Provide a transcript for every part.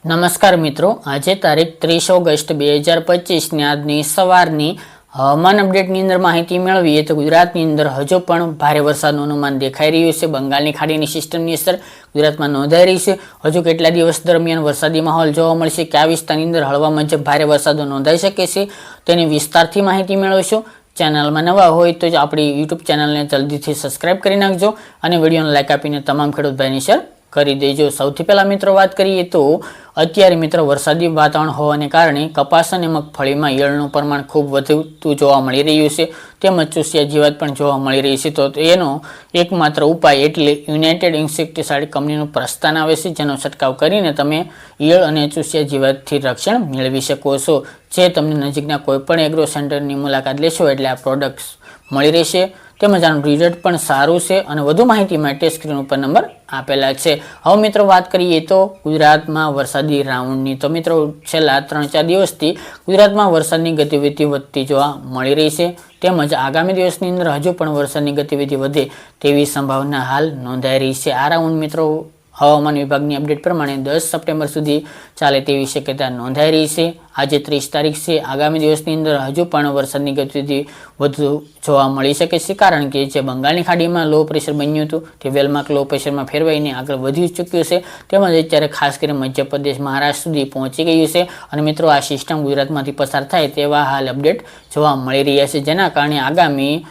નમસ્કાર મિત્રો, આજે તારીખ 30 ઓગસ્ટ 2025 ની આજની સવારની હવામાન અપડેટની અંદર માહિતી મેળવીએ તો ગુજરાતની અંદર હજુ પણ ભારે વરસાદનું અનુમાન દેખાઈ રહ્યું છે. બંગાળની ખાડીની સિસ્ટમની અસર ગુજરાતમાં નોંધાઈ રહી છે. હજુ કેટલા દિવસ દરમિયાન વરસાદી માહોલ જોવા મળશે, કયા વિસ્તારની અંદર હળવા મધ્યમ ભારે વરસાદો નોંધાઈ શકે છે તેની વિસ્તારથી માહિતી મેળવશો. ચેનલમાં નવા હોય તો આપણી યુટ્યુબ ચેનલને જલ્દીથી સબસ્ક્રાઇબ કરી નાખજો અને વિડીયોને લાઇક આપીને તમામ ખેડૂત ભાઈને શેર કરી દેજો. સૌથી પહેલા મિત્રો વાત કરીએ તો અત્યારે મિત્રો વરસાદી વાતાવરણ હોવાને કારણે કપાસ અને મગફળીમાં ઈયળનું પ્રમાણ ખૂબ વધતું જોવા મળી રહ્યું છે, તેમજ ચૂસિયા જીવાત પણ જોવા મળી રહી છે. તો એનો એકમાત્ર ઉપાય એટલે યુનાઇટેડ ઇન્સેક્ટિસાઇડ કંપનીનું પ્રસ્થાન આવે છે, જેનો છંટકાવ કરીને તમે ઈયળ અને ચૂસિયા જીવાતથી રક્ષણ મેળવી શકો છો. જે તમને નજીકના કોઈપણ એગ્રો સેન્ટરની મુલાકાત લેશો એટલે આ પ્રોડક્ટ્સ મળી રહેશે. તેમજ આનું રિઝલ્ટ પણ સારું છે અને વધુ માહિતી માટે સ્ક્રીન ઉપર નંબર આપેલા છે. હવે મિત્રો વાત કરીએ તો ગુજરાતમાં વરસાદી રાઉન્ડની. તો મિત્રો છેલ્લા 3-4 દિવસથી ગુજરાતમાં વરસાદની ગતિવિધિ વધતી જોવા મળી રહી છે, તેમજ આગામી દિવસની અંદર હજુ પણ વરસાદની ગતિવિધિ વધે તેવી સંભાવના હાલ નોંધાઈ રહી છે. આ રાઉન્ડ મિત્રો હવામાન વિભાગની અપડેટ પ્રમાણે 10 સપ્ટેમ્બર સુધી ચાલે તેવી શક્યતા નોંધાઈ રહી છે. આજે 30 તારીખ છે. આગામી દિવસની અંદર હજુ પણ વરસાદની ગતિવિધિ વધુ જોવા મળી શકે છે, કારણ કે જે બંગાળની ખાડીમાં લો પ્રેશર બન્યું હતું તે વેલમાર્ક લો પ્રેશરમાં ફેરવાઈને આગળ વધી ચૂક્યું છે, તેમજ અત્યારે ખાસ કરીને મધ્યપ્રદેશ, મહારાષ્ટ્ર સુધી પહોંચી ગયું છે. અને મિત્રો આ સિસ્ટમ ગુજરાતમાંથી પસાર થાય તેવા હાલ અપડેટ જોવા મળી રહ્યા છે, જેના કારણે આગામી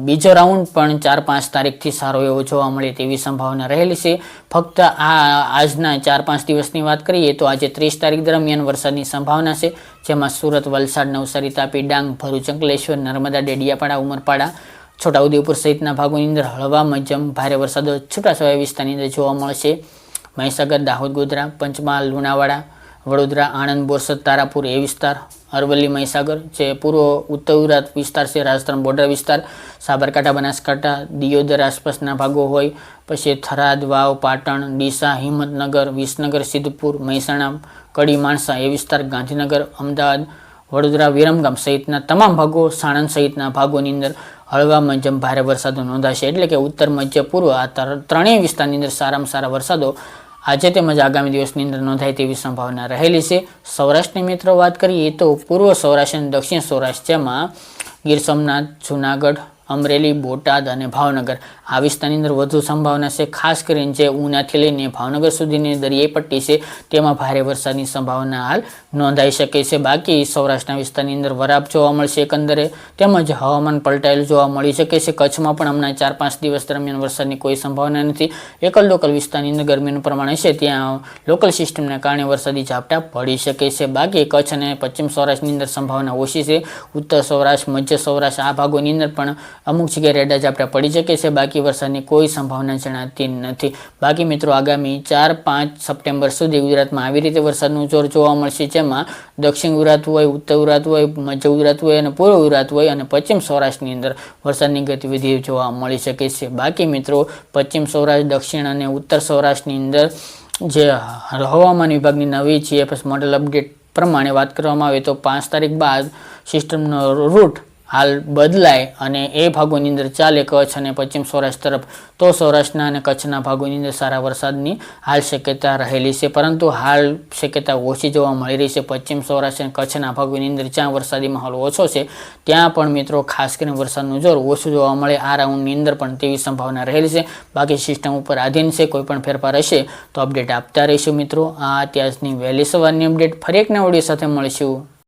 બીજો રાઉન્ડ પણ 4-5 તારીખથી સારો એવો જોવા મળે તેવી સંભાવના રહેલી છે. ફક્ત આજના 4-5 દિવસની વાત કરીએ તો આજે 30 તારીખ દરમિયાન વરસાદની સંભાવના છે, જેમાં સુરત, વલસાડ, નવસારી, તાપી, ડાંગ, ભરૂચ, અંકલેશ્વર, નર્મદા, ડેડિયાપાડા, ઉમરપાડા, છોટાઉદેપુર સહિતના ભાગોની અંદર હળવા મધ્યમ ભારે વરસાદો છૂટાછવાયા વિસ્તારની અંદર જોવા મળશે. મહીસાગર, દાહોદ, ગોધરા, પંચમહાલ, લુણાવાડા, વડોદરા, આણંદ, બોરસદ, તારાપુર એ વિસ્તાર, અરવલ્લી, મહીસાગર જે પૂર્વ ઉત્તર ગુજરાત વિસ્તાર છે, રાજસ્થાન બોર્ડર વિસ્તાર, સાબરકાંઠા, બનાસકાંઠા, દિયોદર આસપાસના ભાગો હોય, પછી થરાદ, વાવ, પાટણ, ડીસા, હિંમતનગર, વિસનગર, સિદ્ધપુર, મહેસાણા, કડી, માણસા એ વિસ્તાર, ગાંધીનગર, અમદાવાદ, વડોદરા, વિરમગામ સહિતના તમામ ભાગો, સાણંદ સહિતના ભાગોની અંદર હળવા મધ્યમ ભારે વરસાદો નોંધાશે. એટલે કે ઉત્તર, મધ્ય, પૂર્વ આ ત્રણેય વિસ્તારની અંદર સારામાં સારા વરસાદો આજે તેમજ આગામી દિવસની અંદર નોંધાય તેવી સંભાવના રહેલી છે. સૌરાષ્ટ્રની મિત્રો વાત કરીએ તો પૂર્વ સૌરાષ્ટ્ર અને દક્ષિણ સૌરાષ્ટ્ર, જેમાં ગીર સોમનાથ, જૂનાગઢ, અમરેલી, બોટાદ અને ભાવનગર આ વિસ્તારની અંદર વધુ સંભાવના છે. ખાસ કરીને જે ઉનાથી લઈને ભાવનગર સુધીની દરિયાઈ પટ્ટી છે તેમાં ભારે વરસાદની સંભાવના હાલ નોંધાઈ શકે છે. બાકી સૌરાષ્ટ્રના વિસ્તારની અંદર વરાપ જોવા મળશે એકંદરે, તેમજ હવામાન પલટાયેલું જોવા મળી શકે છે. કચ્છમાં પણ હમણાં 4-5 દિવસ દરમિયાન વરસાદની કોઈ સંભાવના નથી. લોકલ વિસ્તારની અંદર ગરમીનું પ્રમાણ હશે, ત્યાં લોકલ સિસ્ટમના કારણે વરસાદી ઝાપટા પડી શકે છે. બાકી કચ્છ અને પશ્ચિમ સૌરાષ્ટ્રની અંદર સંભાવના ઓછી છે. ઉત્તર સૌરાષ્ટ્ર, મધ્ય સૌરાષ્ટ્ર આ ભાગોની અંદર પણ અમુક જગ્યાએ રેડા ઝાપટા પડી શકે છે. બાકી વરસાદની કોઈ સંભાવના જણાતી નથી. બાકી મિત્રો આગામી 4-5 સપ્ટેમ્બર સુધી ગુજરાતમાં આવી રીતે વરસાદનું જોર જોવા મળશે, જેમાં દક્ષિણ ગુજરાત હોય, ઉત્તર ગુજરાત હોય, મધ્ય ગુજરાત હોય અને પૂર્વ ગુજરાત હોય અને પશ્ચિમ સૌરાષ્ટ્રની અંદર વરસાદની ગતિવિધિ જોવા મળી શકે છે. બાકી મિત્રો પશ્ચિમ સૌરાષ્ટ્ર, દક્ષિણ અને ઉત્તર સૌરાષ્ટ્રની અંદર જે હવામાન વિભાગની નવી GFS મોડેલ અપડેટ પ્રમાણે વાત કરવામાં આવે તો 5 તારીખ બાદ સિસ્ટમનો રૂટ હાલ બદલાય અને એ ભાગોની અંદર ચાલે કચ્છ અને પશ્ચિમ સૌરાષ્ટ્ર તરફ, તો સૌરાષ્ટ્રના અને કચ્છના ભાગોની અંદર સારા વરસાદની હાલ શક્યતા રહેલી છે. પરંતુ હાલ શક્યતા ઓછી જોવા મળી રહી છે. પશ્ચિમ સૌરાષ્ટ્ર અને કચ્છના ભાગોની અંદર જ્યાં વરસાદી માહોલ ઓછો છે ત્યાં પણ મિત્રો ખાસ કરીને વરસાદનું જોર ઓછું જોવા મળે આ રાઉન્ડની અંદર પણ તેવી સંભાવના રહેલી છે. બાકી સિસ્ટમ ઉપર આધીન છે, કોઈ પણ ફેરફાર હશે તો અપડેટ આપતા રહીશું. મિત્રો આ અત્યારની વહેલી સવારની અપડેટ. ફરી એક નવા વિડીયો સાથે મળીશું.